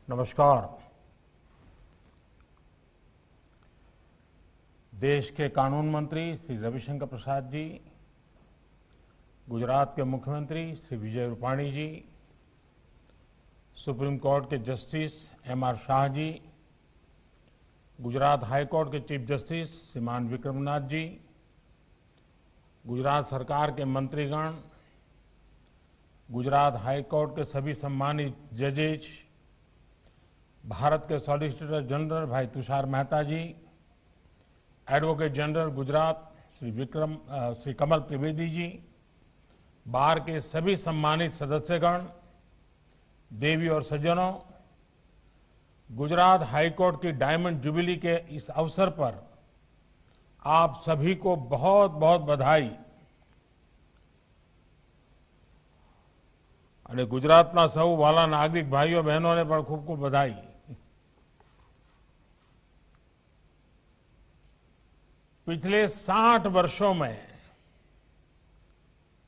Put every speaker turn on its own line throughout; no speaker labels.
नमस्कार। देश के कानून मंत्री श्री रविशंकर प्रसाद जी, गुजरात के मुख्यमंत्री श्री विजय रूपाणी जी, सुप्रीम कोर्ट के justice MR. Shah ji, Gujarat high court के चीफ जस्टिस श्रीमान विक्रमनाथ जी, गुजरात सरकार के मंत्रीगण, गुजरात हाई कोर्ट के सभी सम्मानित जजेज, भारत के सॉलिसिटर जनरल भाई तुषार मेहता जी, एडवोकेट जनरल गुजरात श्री कमल त्रिवेदी जी, बार के सभी सम्मानित सदस्यगण, देवी और सज्जनों, गुजरात हाई कोर्ट की डायमंड जुबिली के इस अवसर पर आप सभी को बहुत बहुत बधाई। અને ગુજરાતના સૌ વાલા નાગરિક ભાઈઓ બહેનોને પણ ખૂબ ખૂબ બધાઈ। पिछले 60 वर्षों में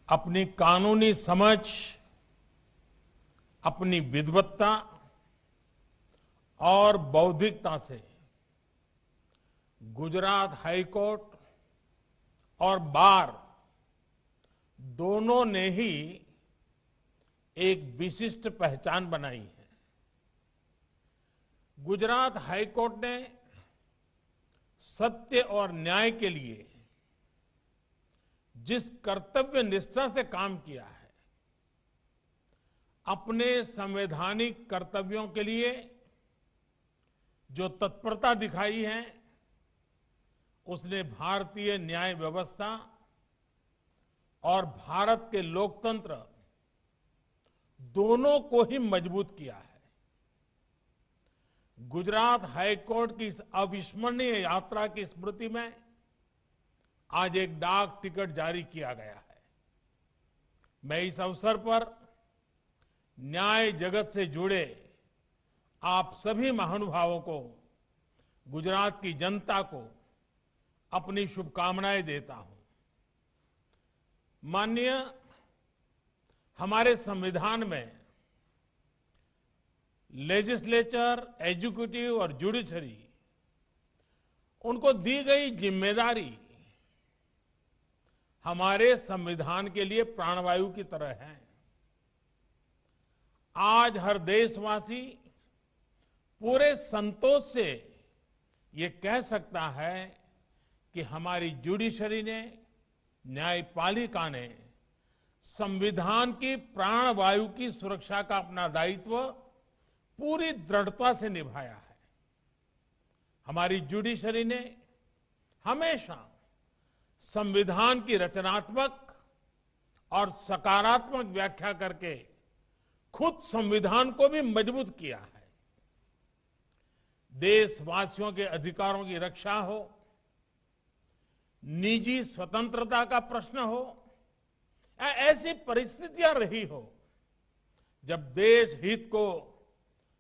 अपनी कानूनी समझ, अपनी विद्वत्ता और बौद्धिकता से गुजरात हाई कोर्ट और बार दोनों ने ही एक विशिष्ट पहचान बनाई है। गुजरात हाई कोर्ट ने सत्य और न्याय के लिए जिस कर्तव्य निष्ठा से काम किया है, अपने संवैधानिक कर्तव्यों के लिए जो तत्परता दिखाई है, उसने भारतीय न्याय व्यवस्था और भारत के लोकतंत्र दोनों को ही मजबूत किया है। गुजरात हाई कोर्ट की इस अविस्मरणीय यात्रा की स्मृति में आज एक डाक टिकट जारी किया गया है। मैं इस अवसर पर न्याय जगत से जुड़े आप सभी महानुभावों को, गुजरात की जनता को अपनी शुभकामनाएं देता हूं। माननीय हमारे संविधान में लेजिस्लेचर, एग्जीक्यूटिव और जुडिशरी, उनको दी गई जिम्मेदारी हमारे संविधान के लिए प्राणवायु की तरह है। आज हर देशवासी पूरे संतोष से ये कह सकता है कि हमारी जुडिशरी ने, न्यायपालिका ने संविधान की प्राणवायु की सुरक्षा का अपना दायित्व पूरी दृढ़ता से निभाया है। हमारी जुडिशरी ने हमेशा संविधान की रचनात्मक और सकारात्मक व्याख्या करके खुद संविधान को भी मजबूत किया है। देशवासियों के अधिकारों की रक्षा हो, निजी स्वतंत्रता का प्रश्न हो, ऐसी परिस्थितियां रही हो जब देश हित को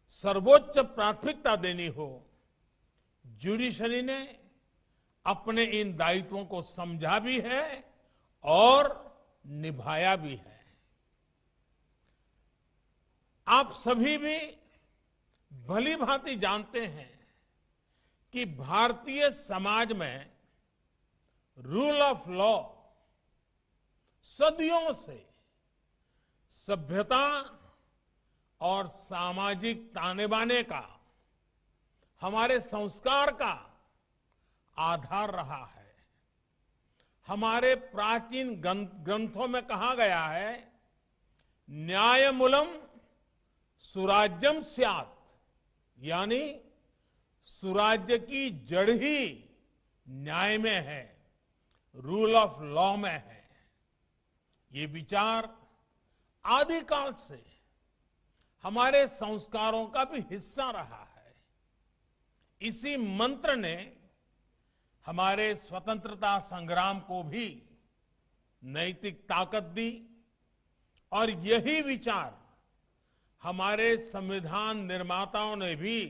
सर्वोच्च प्राथमिकता देनी हो, जुडिशरी ने अपने इन दायित्वों को समझा भी है और निभाया भी है। आप सभी भी भली भांति जानते हैं कि भारतीय समाज में रूल ऑफ लॉ सदियों से सभ्यता और सामाजिक ताने बाने का, हमारे संस्कार का आधार रहा है। हमारे प्राचीन ग्रंथों में कहा गया है, न्यायमूलम सुराज्यम स्यात्, यानी सुराज्य की जड़ ही न्याय में है, रूल ऑफ लॉ में है। ये विचार आदिकाल से हमारे संस्कारों का भी हिस्सा रहा है। इसी मंत्र ने हमारे स्वतंत्रता संग्राम को भी नैतिक ताकत दी और यही विचार हमारे संविधान निर्माताओं ने भी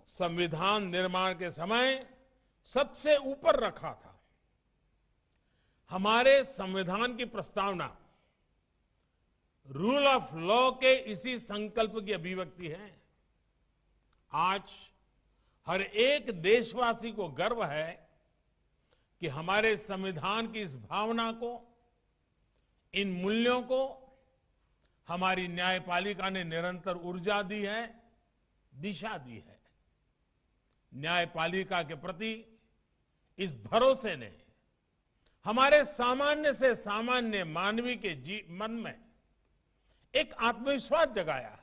संविधान निर्माण के समय सबसे ऊपर रखा था। हमारे संविधान की प्रस्तावना रूल ऑफ लॉ के इसी संकल्प की अभिव्यक्ति है। आज हर एक देशवासी को गर्व है कि हमारे संविधान की इस भावना को, इन मूल्यों को हमारी न्यायपालिका ने निरंतर ऊर्जा दी है, दिशा दी है। न्यायपालिका के प्रति इस भरोसे ने हमारे सामान्य से सामान्य मानवी के मन में एक आत्मविश्वास जगाया है,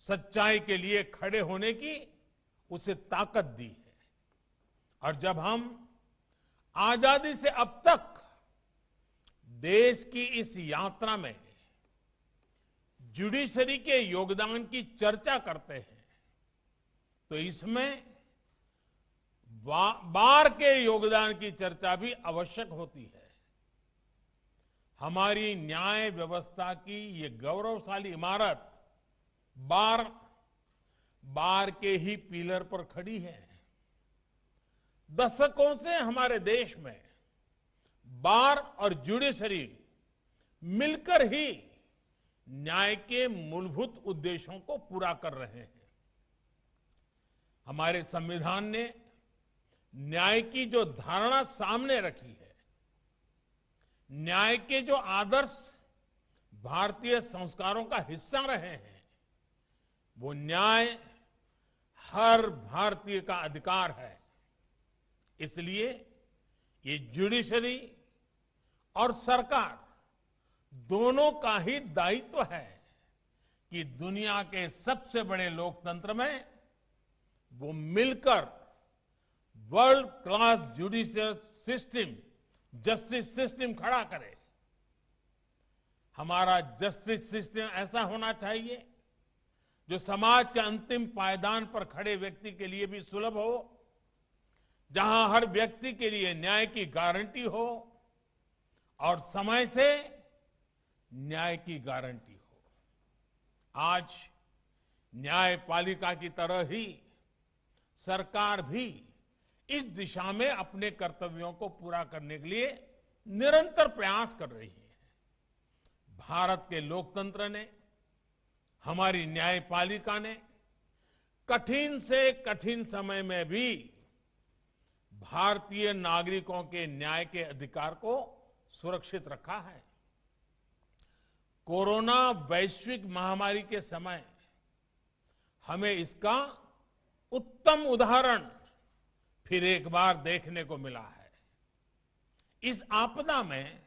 सच्चाई के लिए खड़े होने की उसे ताकत दी है। और जब हम आजादी से अब तक देश की इस यात्रा में जुडिशरी के योगदान की चर्चा करते हैं तो इसमें बार के योगदान की चर्चा भी आवश्यक होती है। हमारी न्याय व्यवस्था की ये गौरवशाली इमारत बार के ही पिलर पर खड़ी है। दशकों से हमारे देश में बार और जुडिशरी मिलकर ही न्याय के मूलभूत उद्देश्यों को पूरा कर रहे हैं। हमारे संविधान ने न्याय की जो धारणा सामने रखी है, न्याय के जो आदर्श भारतीय संस्कारों का हिस्सा रहे हैं, वो न्याय हर भारतीय का अधिकार है। इसलिए ये जुडिशरी और सरकार दोनों का ही दायित्व है कि दुनिया के सबसे बड़े लोकतंत्र में वो मिलकर world class judicial system, justice system खड़ा करे। हमारा जस्टिस सिस्टम ऐसा होना चाहिए जो समाज के अंतिम पायदान पर खड़े व्यक्ति के लिए भी सुलभ हो, जहां हर व्यक्ति के लिए न्याय की गारंटी हो और समय से न्याय की गारंटी हो। आज न्यायपालिका की तरह ही सरकार भी इस दिशा में अपने कर्तव्यों को पूरा करने के लिए निरंतर प्रयास कर रही है। भारत के लोकतंत्र ने, हमारी न्यायपालिका ने कठिन से कठिन समय में भी भारतीय नागरिकों के न्याय के अधिकार को सुरक्षित रखा है। कोरोना वैश्विक महामारी के समय हमें इसका उत्तम उदाहरण फिर एक बार देखने को मिला है। इस आपदा में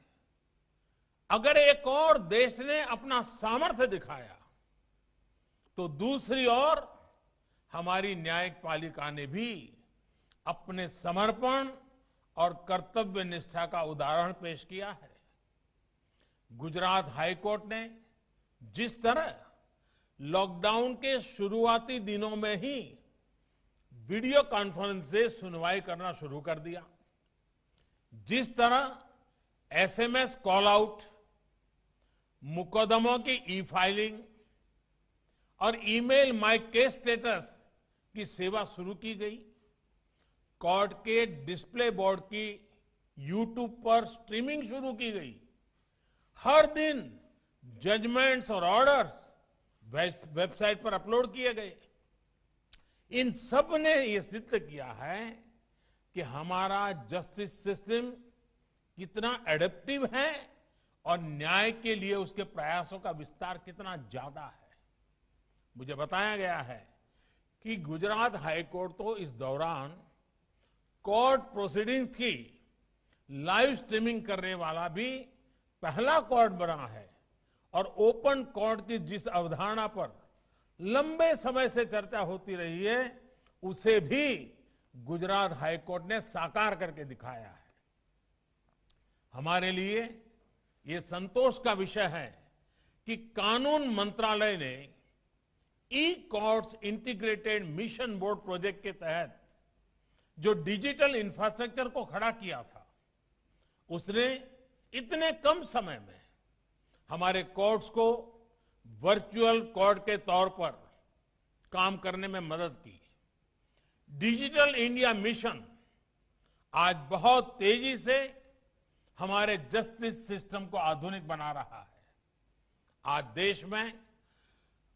अगर एक और देश ने अपना सामर्थ्य दिखाया तो दूसरी ओर हमारी न्यायपालिका ने भी अपने समर्पण और कर्तव्य निष्ठा का उदाहरण पेश किया है। गुजरात हाईकोर्ट ने जिस तरह लॉकडाउन के शुरुआती दिनों में ही वीडियो कॉन्फ्रेंस से सुनवाई करना शुरू कर दिया, जिस तरह एसएमएस कॉल आउट, मुकदमों की ई फाइलिंग और ईमेल माय केस स्टेटस की सेवा शुरू की गई, कोर्ट के डिस्प्ले बोर्ड की यूट्यूब पर स्ट्रीमिंग शुरू की गई, हर दिन जजमेंट्स और ऑर्डर्स वेबसाइट पर अपलोड किए गए। इन सब ने यह सिद्ध किया है कि हमारा जस्टिस सिस्टम कितना एडेप्टिव है और न्याय के लिए उसके प्रयासों का विस्तार कितना ज्यादा है। मुझे बताया गया है कि गुजरात हाईकोर्ट तो इस दौरान कोर्ट प्रोसीडिंग्स की लाइव स्ट्रीमिंग करने वाला भी पहला कोर्ट बना है और ओपन कोर्ट की जिस अवधारणा पर लंबे समय से चर्चा होती रही है उसे भी गुजरात हाईकोर्ट ने साकार करके दिखाया है। हमारे लिए ये संतोष का विषय है कि कानून मंत्रालय ने e courts integrated mission board project के तहत जो डिजिटल इंफ्रास्ट्रक्चर को खड़ा किया था, उसने इतने कम समय में हमारे कोर्ट्स को वर्चुअल कोर्ट के तौर पर काम करने में मदद की। डिजिटल इंडिया मिशन आज बहुत तेजी से हमारे जस्टिस सिस्टम को आधुनिक बना रहा है। आज देश में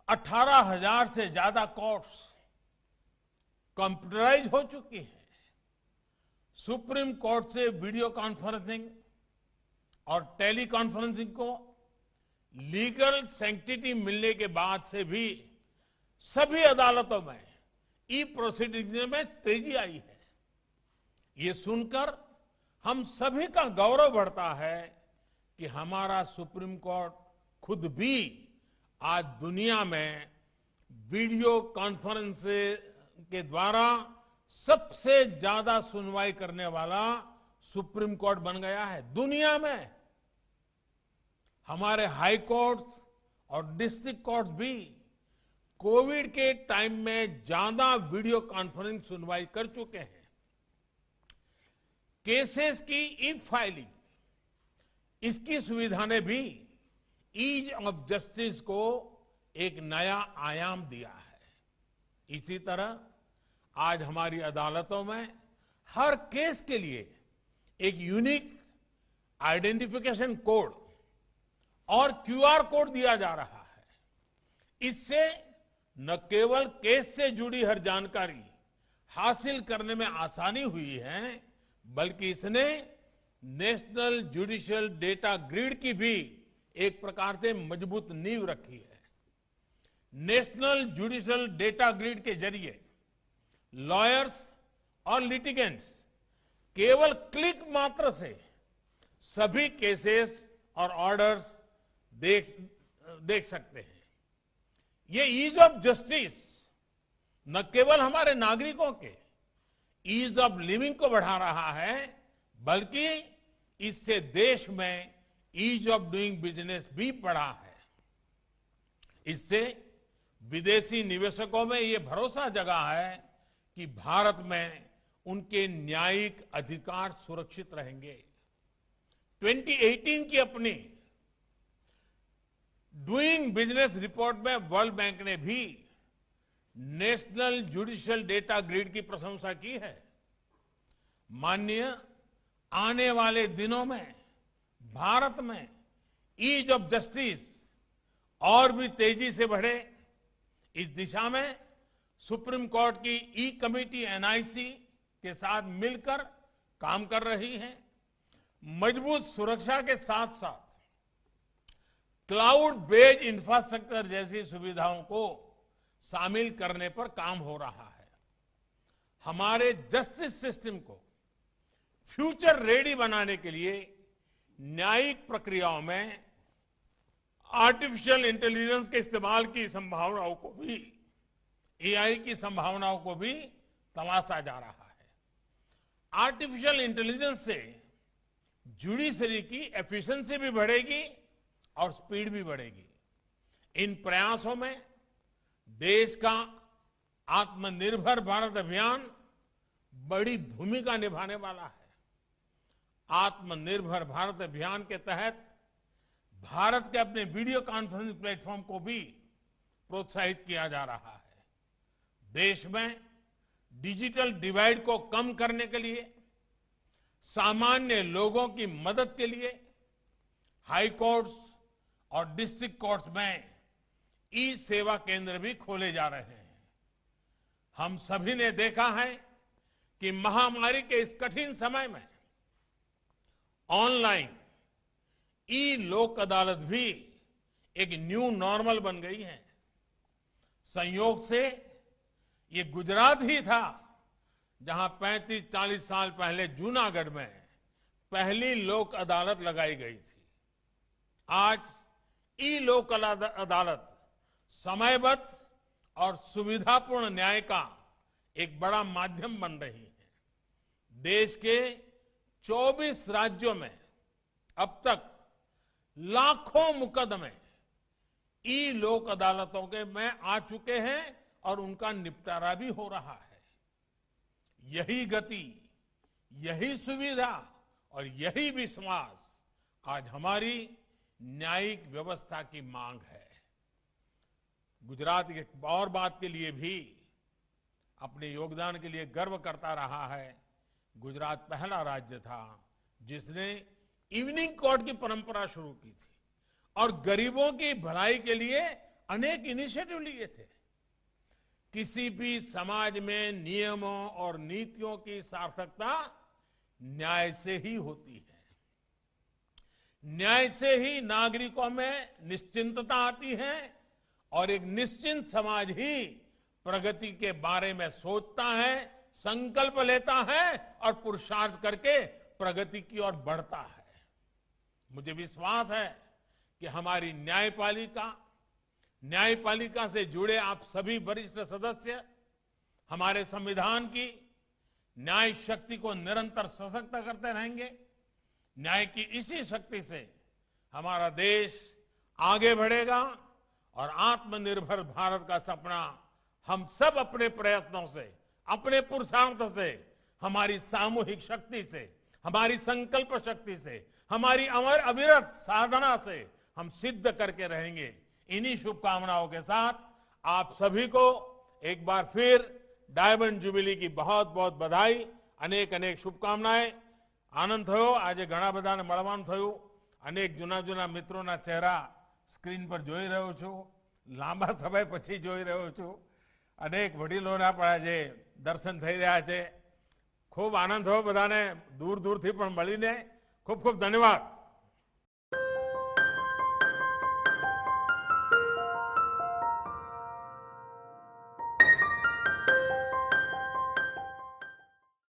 18,000 से ज्यादा कोर्ट्स कंप्यूटराइज हो चुकी हैं। सुप्रीम कोर्ट से वीडियो कॉन्फ्रेंसिंग और टेली कॉन्फ्रेंसिंग को लीगल सैंक्टिटी मिलने के बाद से भी सभी अदालतों में ई प्रोसीडिंग्स में तेजी आई है। ये सुनकर हम सभी का गौरव बढ़ता है कि हमारा सुप्रीम कोर्ट खुद भी आज दुनिया में वीडियो कॉन्फ्रेंस के द्वारा सबसे ज्यादा सुनवाई करने वाला सुप्रीम कोर्ट बन गया है दुनिया में। हमारे हाई कोर्ट्स और डिस्ट्रिक्ट कोर्ट्स भी कोविड के टाइम में ज्यादा वीडियो कॉन्फ्रेंस सुनवाई कर चुके हैं। केसेस की ई फाइलिंग, इसकी सुविधा ने भी ईज ऑफ जस्टिस को एक नया आयाम दिया है। इसी तरह आज हमारी अदालतों में हर केस के लिए एक यूनिक आइडेंटिफिकेशन कोड और क्यूआर कोड दिया जा रहा है। इससे न केवल केस से जुड़ी हर जानकारी हासिल करने में आसानी हुई है, बल्कि इसने नेशनल जुडिशियल डेटा ग्रिड की भी एक प्रकार से मजबूत नींव रखी है। नेशनल जुडिशियल डेटा ग्रिड के जरिए लॉयर्स और लिटिगेंट्स केवल क्लिक मात्र से सभी केसेस और ऑर्डर्स देख सकते हैं। ये ईज ऑफ जस्टिस न केवल हमारे नागरिकों के ईज ऑफ लिविंग को बढ़ा रहा है, बल्कि इससे देश में ईज ऑफ डूइंग बिजनेस भी बढ़ा है। इससे विदेशी निवेशकों में ये भरोसा जगा है कि भारत में उनके न्यायिक अधिकार सुरक्षित रहेंगे। 2018 की अपनी डूइंग बिजनेस रिपोर्ट में वर्ल्ड बैंक ने भी नेशनल जुडिशियल डेटा ग्रिड की प्रशंसा की है। माननीय, आने वाले दिनों में भारत में ईज ऑफ जस्टिस और भी तेजी से बढ़े, इस दिशा में सुप्रीम कोर्ट की ई कमेटी एनआईसी के साथ मिलकर काम कर रही है। मजबूत सुरक्षा के साथ साथ क्लाउड बेस्ड इंफ्रास्ट्रक्चर जैसी सुविधाओं को शामिल करने पर काम हो रहा है। हमारे जस्टिस सिस्टम को फ्यूचर रेडी बनाने के लिए न्यायिक प्रक्रियाओं में आर्टिफिशियल इंटेलिजेंस के इस्तेमाल की संभावनाओं को भी, एआई की संभावनाओं को भी तलाशा जा रहा है। आर्टिफिशियल इंटेलिजेंस से जुडिशरी की एफिशिएंसी भी बढ़ेगी और स्पीड भी बढ़ेगी। इन प्रयासों में देश का आत्मनिर्भर भारत अभियान बड़ी भूमिका निभाने वाला है। आत्मनिर्भर भारत अभियान के तहत भारत के अपने वीडियो कॉन्फ्रेंसिंग प्लेटफॉर्म को भी प्रोत्साहित किया जा रहा है। देश में डिजिटल डिवाइड को कम करने के लिए, सामान्य लोगों की मदद के लिए हाई कोर्ट्स और डिस्ट्रिक्ट कोर्ट्स में ई सेवा केंद्र भी खोले जा रहे हैं। हम सभी ने देखा है कि महामारी के इस कठिन समय में ऑनलाइन ई लोक अदालत भी एक न्यू नॉर्मल बन गई है। संयोग से ये गुजरात ही था जहां 35-40 साल पहले जूनागढ़ में पहली लोक अदालत लगाई गई थी। आज ई लोक अदालत समयबद्ध और सुविधापूर्ण न्याय का एक बड़ा माध्यम बन रही है। देश के 24 राज्यों में अब तक लाखों मुकदमे ई लोक अदालतों के में आ चुके हैं और उनका निपटारा भी हो रहा है। यही गति, यही सुविधा और यही विश्वास आज हमारी न्यायिक व्यवस्था की मांग है। गुजरात एक और बात के लिए भी अपने योगदान के लिए गर्व करता रहा है। गुजरात पहला राज्य था जिसने इवनिंग कोर्ट की परंपरा शुरू की थी और गरीबों की भलाई के लिए अनेक इनिशिएटिव लिए थे। किसी भी समाज में नियमों और नीतियों की सार्थकता न्याय से ही होती है। न्याय से ही नागरिकों में निश्चिंतता आती है और एक निश्चिंत समाज ही प्रगति के बारे में सोचता है, संकल्प लेता है और पुरुषार्थ करके प्रगति की ओर बढ़ता है। मुझे विश्वास है कि हमारी न्यायपालिका से जुड़े आप सभी वरिष्ठ सदस्य हमारे संविधान की न्याय शक्ति को निरंतर सशक्त करते रहेंगे। न्याय की इसी शक्ति से हमारा देश आगे बढ़ेगा और आत्मनिर्भर भारत का सपना हम सब अपने प्रयत्नों से, अपने पुरुषार्थ से, हमारी सामूहिक शक्ति से, हमारी संकल्प शक्ति से, हमारी अविरत साधना से हम सिद्ध करके रहेंगे। इन्हीं शुभकामनाओं के साथ आप सभी को एक बार फिर डायमंड जुबिली की बहुत बहुत बधाई, अनेक अनेक शुभकामनाएं। आनंद थयो, આજે ઘણા બધાને મળવાનું થયું। અનેક જૂના જૂના મિત્રોના ચહેરા સ્ક્રીન પર જોઈ રહ્યો છું, લાંબા સમય પછી જોઈ રહ્યો છું। અનેક વડીલોના પણ આજે દર્શન થઈ રહ્યા છે। ખૂબ આનંદ થયો બધાને, દૂર દૂરથી પણ મળીને। ખૂબ ખૂબ ધન્યવાદ।